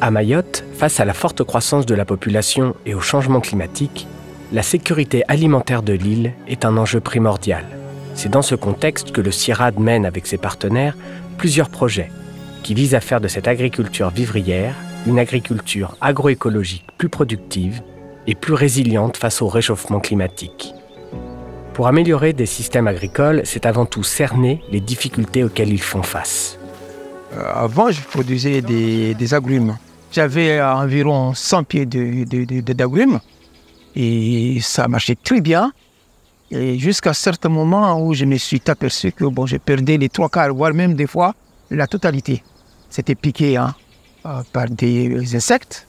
À Mayotte, face à la forte croissance de la population et au changement climatique, la sécurité alimentaire de l'île est un enjeu primordial. C'est dans ce contexte que le CIRAD mène avec ses partenaires plusieurs projets qui visent à faire de cette agriculture vivrière une agriculture agroécologique plus productive et plus résiliente face au réchauffement climatique. Pour améliorer des systèmes agricoles, c'est avant tout cerner les difficultés auxquelles ils font face. Avant, je produisais des agrumes. J'avais environ 100 pieds d'agrumes et ça marchait très bien. Et jusqu'à un certain moment où je me suis aperçu que je perdais les 3/4, voire même des fois la totalité. C'était piqué par des insectes.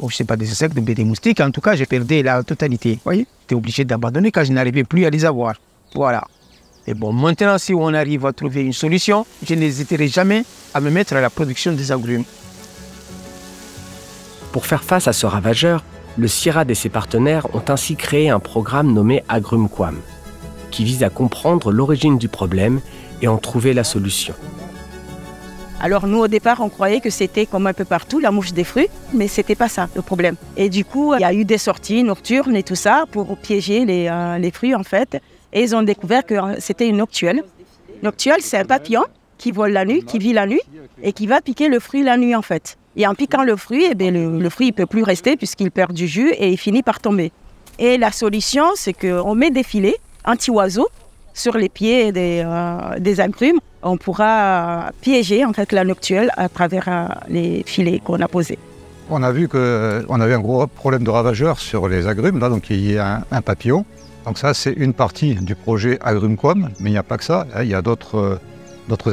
Je ne sais pas des insectes, mais des moustiques. En tout cas, j'ai perdu la totalité. Vous voyez, j'étais obligé d'abandonner car je n'arrivais plus à les avoir. Voilà. Et maintenant, si on arrive à trouver une solution, je n'hésiterai jamais à me mettre à la production des agrumes. Pour faire face à ce ravageur, le CIRAD et ses partenaires ont ainsi créé un programme nommé AgrumQuam, qui vise à comprendre l'origine du problème et en trouver la solution. Alors nous, au départ, on croyait que c'était comme un peu partout, la mouche des fruits, mais c'était pas ça le problème. Et du coup, il y a eu des sorties nocturnes et tout ça pour piéger les fruits en fait. Et ils ont découvert que c'était une noctuelle. Noctuelle, c'est un papillon qui vole la nuit, qui vit la nuit et qui va piquer le fruit la nuit en fait. Et en piquant le fruit, le fruit ne peut plus rester puisqu'il perd du jus et il finit par tomber. Et la solution, c'est qu'on met des filets anti-oiseaux sur les pieds des agrumes. On pourra piéger en fait la noctuelle à travers les filets qu'on a posés. On a vu qu'on avait un gros problème de ravageurs sur les agrumes, là, donc il y a un papillon. Donc ça, c'est une partie du projet AgrumQuam, mais il n'y a pas que ça. Il y a d'autres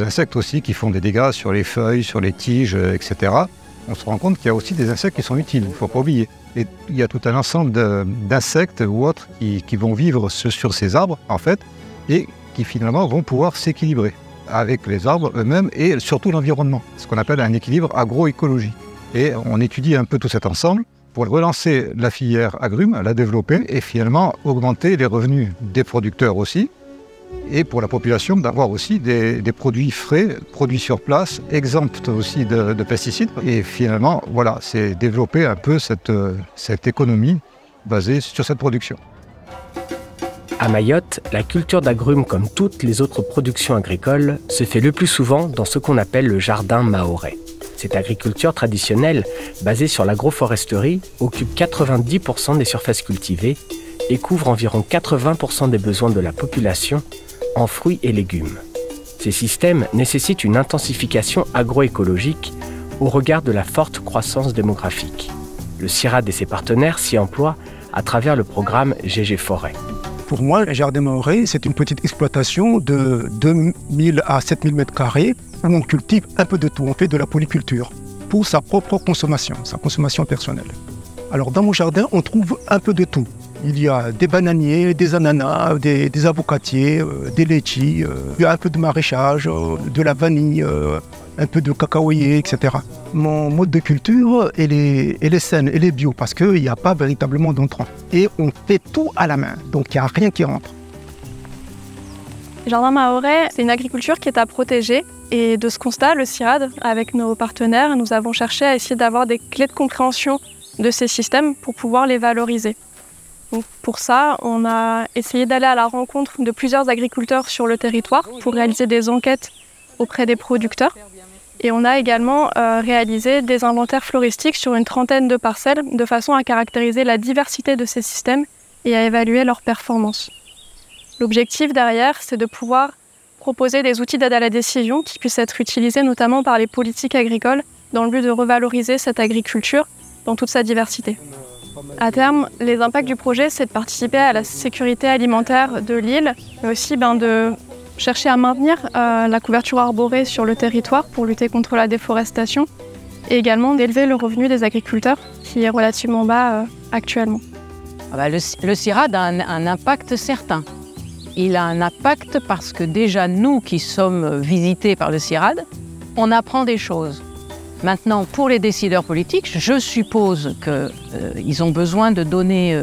insectes aussi qui font des dégâts sur les feuilles, sur les tiges, etc. On se rend compte qu'il y a aussi des insectes qui sont utiles, il ne faut pas oublier. Et il y a tout un ensemble d'insectes ou autres qui vont vivre sur ces arbres, en fait, et qui finalement vont pouvoir s'équilibrer avec les arbres eux-mêmes et surtout l'environnement, ce qu'on appelle un équilibre agroécologique. Et on étudie un peu tout cet ensemble pour relancer la filière agrumes, la développer et finalement augmenter les revenus des producteurs aussi, et pour la population d'avoir aussi des produits frais, produits sur place, exempts aussi de pesticides. Et finalement, voilà, c'est développer un peu cette économie basée sur cette production. À Mayotte, la culture d'agrumes, comme toutes les autres productions agricoles, se fait le plus souvent dans ce qu'on appelle le jardin mahorais. Cette agriculture traditionnelle, basée sur l'agroforesterie, occupe 90% des surfaces cultivées et couvre environ 80% des besoins de la population en fruits et légumes. Ces systèmes nécessitent une intensification agroécologique au regard de la forte croissance démographique. Le CIRAD et ses partenaires s'y emploient à travers le programme GG Forêt. Pour moi, le jardin mahorais, c'est une petite exploitation de 2000 à 7000 m² où on cultive un peu de tout. On fait de la polyculture pour sa propre consommation, sa consommation personnelle. Alors dans mon jardin, on trouve un peu de tout. Il y a des bananiers, des ananas, des avocatiers, des litchis, il y a un peu de maraîchage, de la vanille, un peu de cacaoyer, etc. Mon mode de culture, elle est saine, elle est bio, parce qu'il n'y a pas véritablement d'entrants. Et on fait tout à la main, donc il n'y a rien qui rentre. Le jardin mahorais, c'est une agriculture qui est à protéger. Et de ce constat, le CIRAD, avec nos partenaires, nous avons cherché à essayer d'avoir des clés de compréhension de ces systèmes pour pouvoir les valoriser. Donc pour ça, on a essayé d'aller à la rencontre de plusieurs agriculteurs sur le territoire pour réaliser des enquêtes auprès des producteurs. Et on a également réalisé des inventaires floristiques sur une trentaine de parcelles de façon à caractériser la diversité de ces systèmes et à évaluer leurs performances. L'objectif derrière, c'est de pouvoir proposer des outils d'aide à la décision qui puissent être utilisés notamment par les politiques agricoles dans le but de revaloriser cette agriculture dans toute sa diversité. À terme, les impacts du projet, c'est de participer à la sécurité alimentaire de l'île, mais aussi de chercher à maintenir la couverture arborée sur le territoire pour lutter contre la déforestation et également d'élever le revenu des agriculteurs qui est relativement bas actuellement. Le CIRAD a un impact certain. Il a un impact parce que déjà nous qui sommes visités par le CIRAD, on apprend des choses. Maintenant, pour les décideurs politiques, je suppose qu'ils ont besoin de données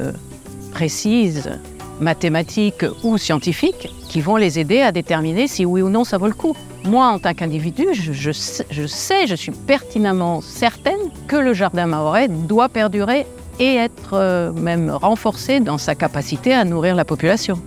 précises, mathématiques ou scientifiques, qui vont les aider à déterminer si oui ou non ça vaut le coup. Moi, en tant qu'individu, je suis pertinemment certaine que le jardin mahorais doit perdurer et être même renforcé dans sa capacité à nourrir la population.